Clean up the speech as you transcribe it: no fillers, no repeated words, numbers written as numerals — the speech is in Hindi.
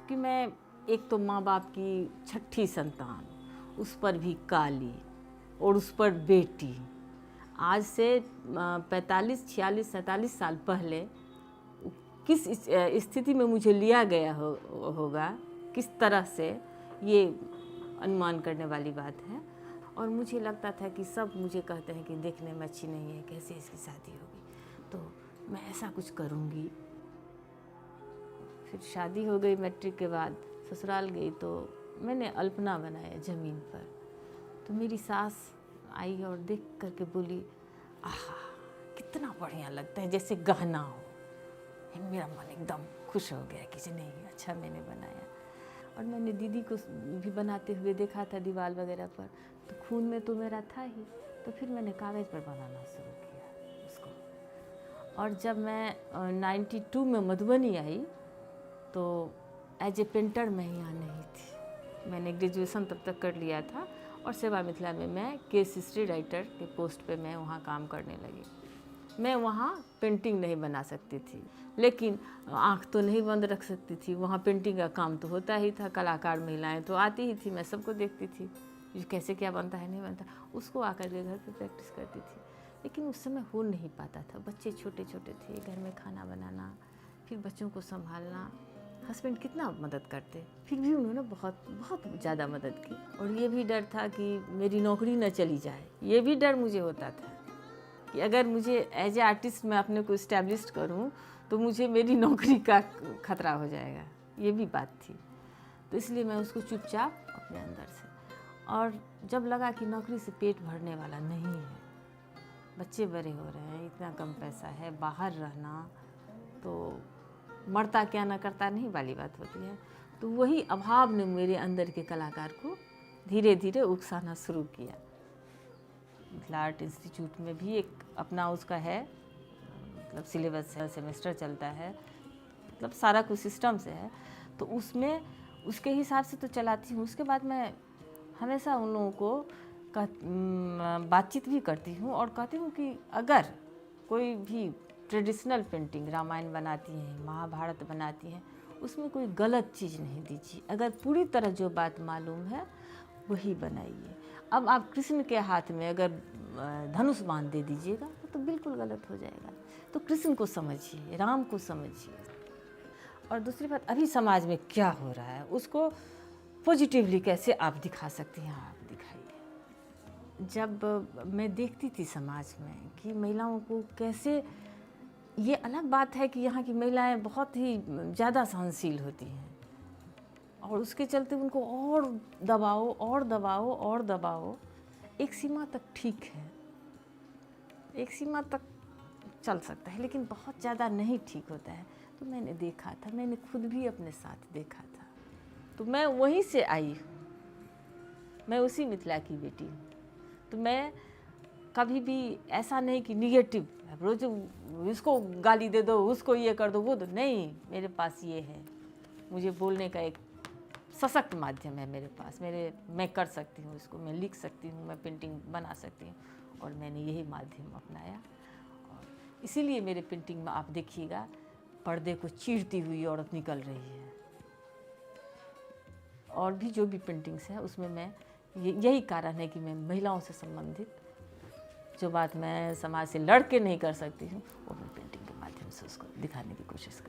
क्योंकि मैं एक तो माँ बाप की छठी संतान, उस पर भी काली और उस पर बेटी। आज से 45, 46, 47 साल पहले किस स्थिति में मुझे लिया गया होगा, किस तरह से, ये अनुमान करने वाली बात है। और मुझे लगता था कि सब मुझे कहते हैं कि देखने में अच्छी नहीं है, कैसे इसकी शादी होगी, तो मैं ऐसा कुछ करूँगी। फिर शादी हो गई, मैट्रिक के बाद ससुराल गई तो मैंने अल्पना बनाया ज़मीन पर। तो मेरी सास आई और देख करके बोली, आहा कितना बढ़िया लगता है, जैसे गहना हो। मेरा मन एकदम खुश हो गया कि नहीं अच्छा मैंने बनाया। और मैंने दीदी को भी बनाते हुए देखा था दीवार वगैरह पर, तो खून में तो मेरा था ही। तो फिर मैंने कागज़ पर बनाना शुरू किया उसको। और जब मैं 92 में मधुबनी आई तो एज ए पेंटर मैं यहाँ नहीं थी। मैंने ग्रेजुएशन तब तक कर लिया था और सेवा मिथिला में मैं केस हिस्ट्री राइटर के पोस्ट पे मैं वहाँ काम करने लगी। मैं वहाँ पेंटिंग नहीं बना सकती थी, लेकिन आँख तो नहीं बंद रख सकती थी। वहाँ पेंटिंग का काम तो होता ही था, कलाकार महिलाएं तो आती ही थी, मैं सबको देखती थी कैसे क्या बनता है नहीं बनता, उसको आकर के घर पे प्रैक्टिस करती थी। लेकिन उस समय हो नहीं पाता था, बच्चे छोटे छोटे थे, घर में खाना बनाना, फिर बच्चों को संभालना। हस्बैंड कितना मदद करते, फिर भी उन्होंने बहुत बहुत ज़्यादा मदद की। और ये भी डर था कि मेरी नौकरी न चली जाए, ये भी डर मुझे होता था कि अगर मुझे एज ए आर्टिस्ट मैं अपने को इस्टेब्लिश करूं तो मुझे मेरी नौकरी का खतरा हो जाएगा, ये भी बात थी। तो इसलिए मैं उसको चुपचाप अपने अंदर से, और जब लगा कि नौकरी से पेट भरने वाला नहीं है, बच्चे बड़े हो रहे हैं, इतना कम पैसा है, बाहर रहना तो मरता क्या ना करता नहीं वाली बात होती है। तो वही अभाव ने मेरे अंदर के कलाकार को धीरे धीरे उकसाना शुरू किया। मिथिला आर्ट इंस्टीट्यूट में भी एक अपना उसका है, मतलब सिलेबस है, सेमेस्टर चलता है, मतलब सारा कुछ सिस्टम से है, तो उसमें उसके हिसाब से तो चलाती हूँ। उसके बाद मैं हमेशा उन लोगों को बातचीत भी करती हूँ और कहती हूँ कि अगर कोई भी ट्रेडिशनल पेंटिंग रामायण बनाती हैं, महाभारत बनाती हैं, उसमें कोई गलत चीज़ नहीं दीजिए। अगर पूरी तरह जो बात मालूम है वही बनाइए। अब आप कृष्ण के हाथ में अगर धनुष बाण दे दीजिएगा तो बिल्कुल गलत हो जाएगा। तो कृष्ण को समझिए, राम को समझिए। और दूसरी बात, अभी समाज में क्या हो रहा है उसको पॉजिटिवली कैसे आप दिखा सकती हैं, आप दिखाइए। जब मैं देखती थी समाज में कि महिलाओं को कैसे, ये अलग बात है कि यहाँ की महिलाएं बहुत ही ज़्यादा सहनशील होती हैं और उसके चलते उनको और दबाओ और दबाओ और दबाओ। एक सीमा तक ठीक है, एक सीमा तक चल सकता है, लेकिन बहुत ज़्यादा नहीं ठीक होता है। तो मैंने देखा था, मैंने खुद भी अपने साथ देखा था, तो मैं वहीं से आई हूँ, मैं उसी मिथिला की बेटी हूँ। तो मैं कभी भी ऐसा नहीं कि निगेटिव रोज इसको गाली दे दो, उसको ये कर दो, वो दो, नहीं। मेरे पास ये है, मुझे बोलने का एक सशक्त माध्यम है मेरे पास। मैं कर सकती हूँ इसको, मैं लिख सकती हूँ, मैं पेंटिंग बना सकती हूँ, और मैंने यही माध्यम अपनाया। और इसीलिए मेरे पेंटिंग में आप देखिएगा पर्दे को चीरती हुई औरत निकल रही है। और भी जो भी पेंटिंग्स है उसमें मैं यही कारण है कि मैं महिलाओं से संबंधित जो बात मैं समाज से लड़ के नहीं कर सकती हूँ, वो मैं पेंटिंग के माध्यम से उसको दिखाने की कोशिश करती हूँ।